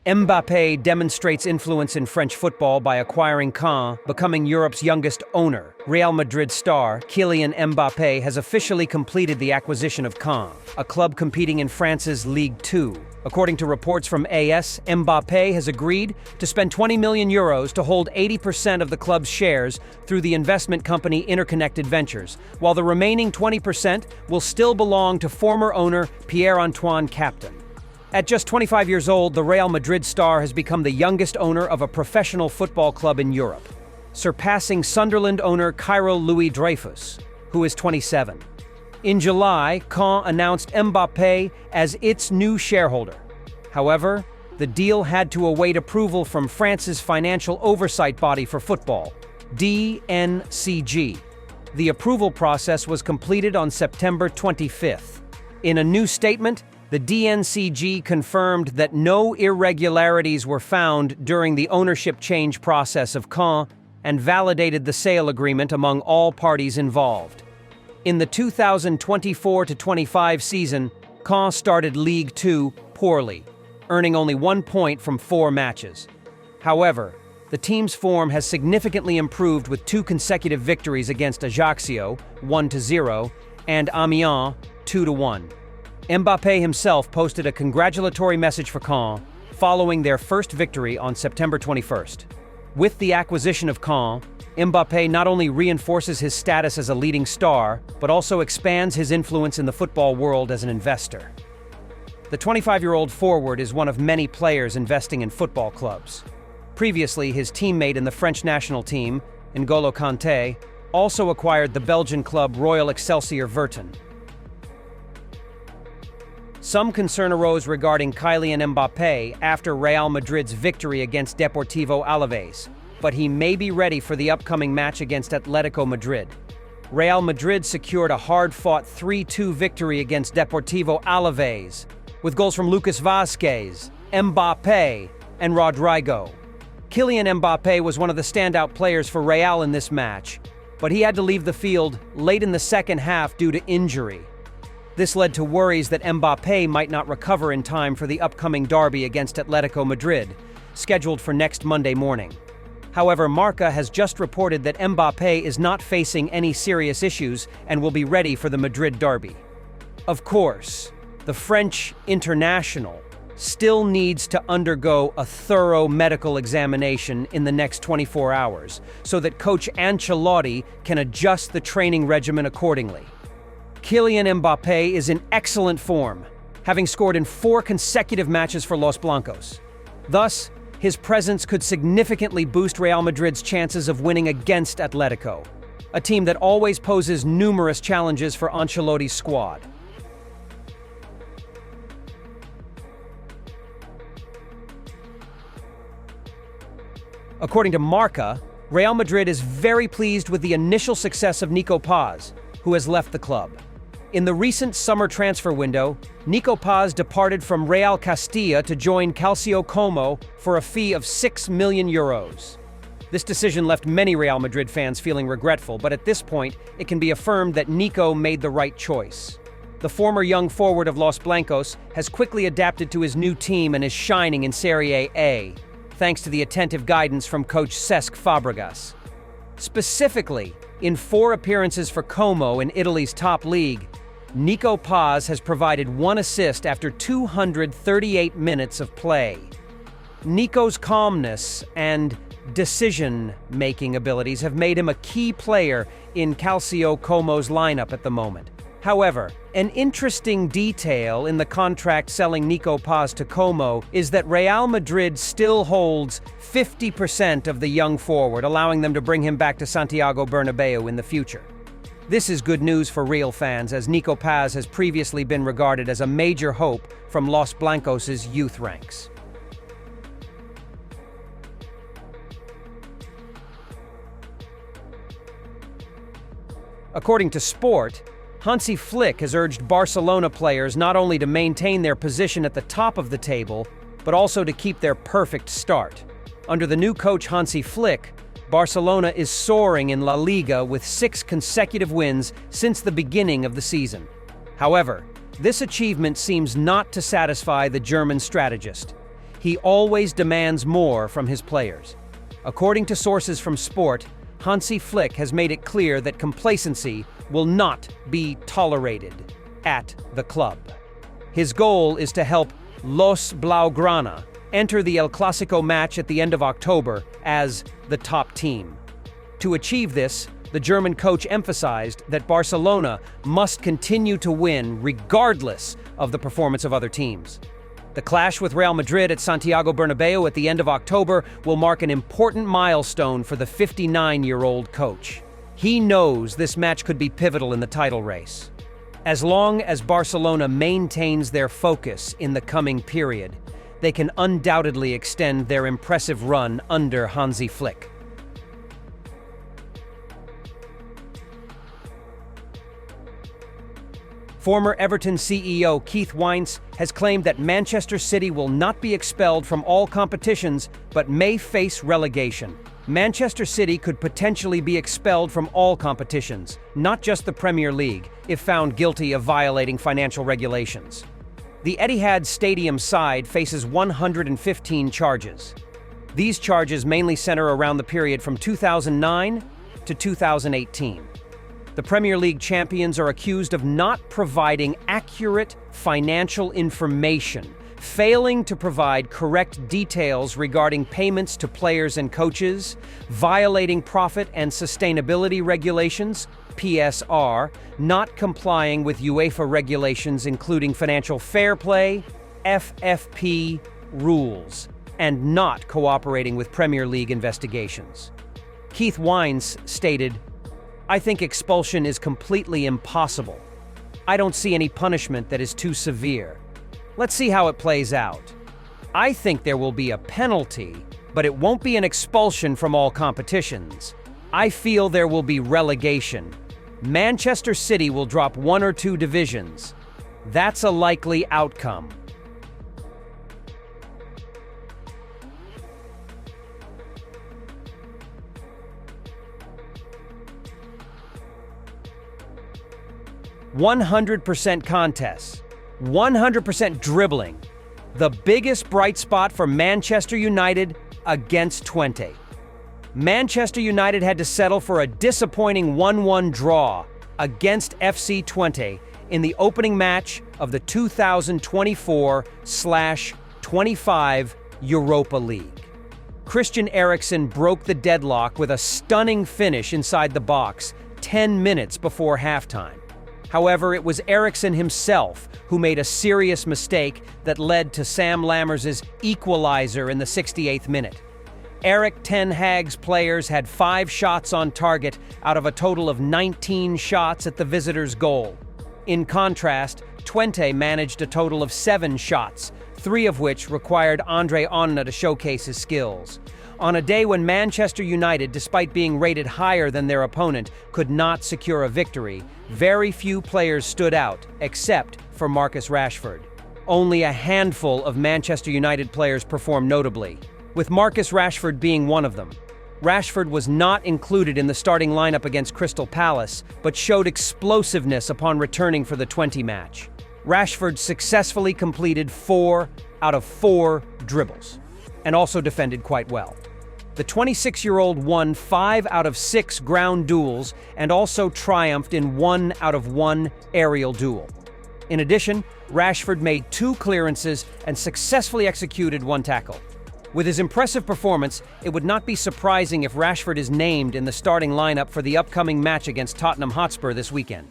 Mbappé demonstrates influence in French football by acquiring Caen, becoming Europe's youngest owner. Real Madrid star Kylian Mbappé has officially completed the acquisition of Caen, a club competing in France's Ligue 2. According to reports from AS, Mbappé has agreed to spend 20 million euros to hold 80% of the club's shares through the investment company Interconnected Ventures, while the remaining 20% will still belong to former owner Pierre-Antoine Captain. At just 25 years old, the Real Madrid star has become the youngest owner of a professional football club in Europe, surpassing Sunderland owner Kyril Louis-Dreyfus, who is 27. In July, Caen announced Mbappé as its new shareholder. However, the deal had to await approval from France's financial oversight body for football, DNCG. The approval process was completed on September 25th. In a new statement, the DNCG confirmed that no irregularities were found during the ownership change process of Caen and validated the sale agreement among all parties involved. In the 2024-25 season, Caen started Ligue 2 poorly, earning only 1 point from 4 matches. However, the team's form has significantly improved with 2 consecutive victories against Ajaccio, 1-0, and Amiens, 2-1. Mbappé himself posted a congratulatory message for Caen following their first victory on September 21st. With the acquisition of Caen, Mbappé not only reinforces his status as a leading star, but also expands his influence in the football world as an investor. The 25-year-old forward is one of many players investing in football clubs. Previously, his teammate in the French national team, N'Golo Kanté, also acquired the Belgian club Royal Excelsior Virton. Some concern arose regarding Kylian Mbappé after Real Madrid's victory against Deportivo Alaves, but he may be ready for the upcoming match against Atletico Madrid. Real Madrid secured a hard-fought 3-2 victory against Deportivo Alaves, with goals from Lucas Vázquez, Mbappé, and Rodrygo. Kylian Mbappé was one of the standout players for Real in this match, but he had to leave the field late in the second half due to injury. This led to worries that Mbappé might not recover in time for the upcoming derby against Atletico Madrid, scheduled for next Monday morning. However, Marca has just reported that Mbappé is not facing any serious issues and will be ready for the Madrid derby. Of course, the French international still needs to undergo a thorough medical examination in the next 24 hours so that coach Ancelotti can adjust the training regimen accordingly. Kylian Mbappé is in excellent form, having scored in 4 consecutive matches for Los Blancos. Thus, his presence could significantly boost Real Madrid's chances of winning against Atletico, a team that always poses numerous challenges for Ancelotti's squad. According to Marca, Real Madrid is very pleased with the initial success of Nico, who has left the club. In the recent summer transfer window, Nico departed from Real Castilla to join Calcio Como for a fee of 6 million euros. This decision left many Real Madrid fans feeling regretful, but at this point, it can be affirmed that Nico made the right choice. The former young forward of Los Blancos has quickly adapted to his new team and is shining in Serie A, thanks to the attentive guidance from coach Cesc Fabregas. Specifically, in 4 appearances for Como in Italy's top league, Nico has provided 1 assist after 238 minutes of play. Nico's calmness and decision-making abilities have made him a key player in Calcio Como's lineup at the moment. However, an interesting detail in the contract selling Nico to Como is that Real Madrid still holds 50% of the young forward, allowing them to bring him back to Santiago Bernabeu in the future. This is good news for Real fans, as Nico has previously been regarded as a major hope from Los Blancos' youth ranks. According to Sport, Hansi Flick has urged Barcelona players not only to maintain their position at the top of the table, but also to keep their perfect start. Under the new coach Hansi Flick, Barcelona is soaring in La Liga with 6 consecutive wins since the beginning of the season. However, this achievement seems not to satisfy the German strategist. He always demands more from his players. According to sources from Sport, Hansi Flick has made it clear that complacency will not be tolerated at the club. His goal is to help Los Blaugrana enter the El Clasico match at the end of October as the top team. To achieve this, the German coach emphasized that Barcelona must continue to win regardless of the performance of other teams. The clash with Real Madrid at Santiago Bernabeu at the end of October will mark an important milestone for the 59-year-old coach. He knows this match could be pivotal in the title race. As long as Barcelona maintains their focus in the coming period, they can undoubtedly extend their impressive run under Hansi Flick. Former Everton CEO Keith Wines has claimed that Manchester City will not be expelled from all competitions, but may face relegation. Manchester City could potentially be expelled from all competitions, not just the Premier League, if found guilty of violating financial regulations. The Etihad Stadium side faces 115 charges. These charges mainly center around the period from 2009 to 2018. The Premier League champions are accused of not providing accurate financial information, failing to provide correct details regarding payments to players and coaches, violating profit and sustainability regulations, PSR, not complying with UEFA regulations including financial fair play, FFP rules, and not cooperating with Premier League investigations. Keith Wines stated, "I think expulsion is completely impossible. I don't see any punishment that is too severe. Let's see how it plays out. I think there will be a penalty, but it won't be an expulsion from all competitions. I feel there will be relegation. Manchester City will drop 1 or 2 divisions. That's a likely outcome." "100% contests, 100% dribbling. The biggest bright spot for Manchester United against Twente. Manchester United had to settle for a disappointing 1-1 draw against FC Twente in the opening match of the 2024/25 Europa League. Christian Eriksen broke the deadlock with a stunning finish inside the box 10 minutes before halftime. However, it was Eriksen himself who made a serious mistake that led to Sam Lammers' equalizer in the 68th minute. Erik ten Hag's players had 5 shots on target out of a total of 19 shots at the visitors' goal. In contrast, Twente managed a total of 7 shots, 3 of which required Andre Onana to showcase his skills. On a day when Manchester United, despite being rated higher than their opponent, could not secure a victory, very few players stood out, except for Marcus Rashford. Only a handful of Manchester United players performed notably, with Marcus Rashford being one of them. Rashford was not included in the starting lineup against Crystal Palace, but showed explosiveness upon returning for the Twente match. Rashford successfully completed 4 out of 4 dribbles, and also defended quite well. The 26-year-old won 5 out of 6 ground duels and also triumphed in 1 out of 1 aerial duel. In addition, Rashford made 2 clearances and successfully executed 1 tackle. With his impressive performance, it would not be surprising if Rashford is named in the starting lineup for the upcoming match against Tottenham Hotspur this weekend.